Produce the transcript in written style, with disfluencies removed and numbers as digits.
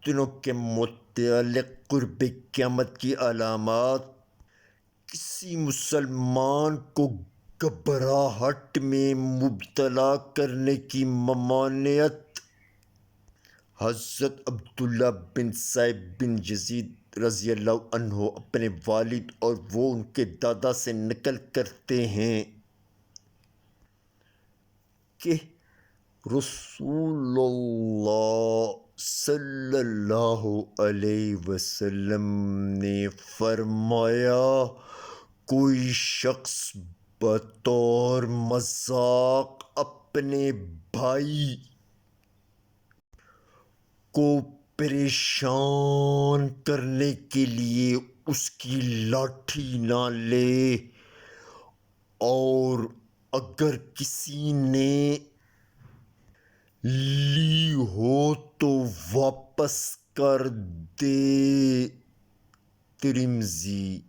دنوں کے متعلق قرب قیامت کی علامات کسی مسلمان کو گھبراہٹ میں مبتلا کرنے کی ممانعت۔ حضرت عبداللہ بن سعید بن یزید رضی اللہ عنہ اپنے والد اور وہ ان کے دادا سے نقل کرتے ہیں کہ رسول اللہ صلی اللہ علیہ وسلم نے فرمایا، کوئی شخص بطور مذاق اپنے بھائی کو پریشان کرنے کے لیے اس کی لاٹھی نہ لے، اور اگر کسی نے لی ہو تو واپس کر دے۔ ترمذی۔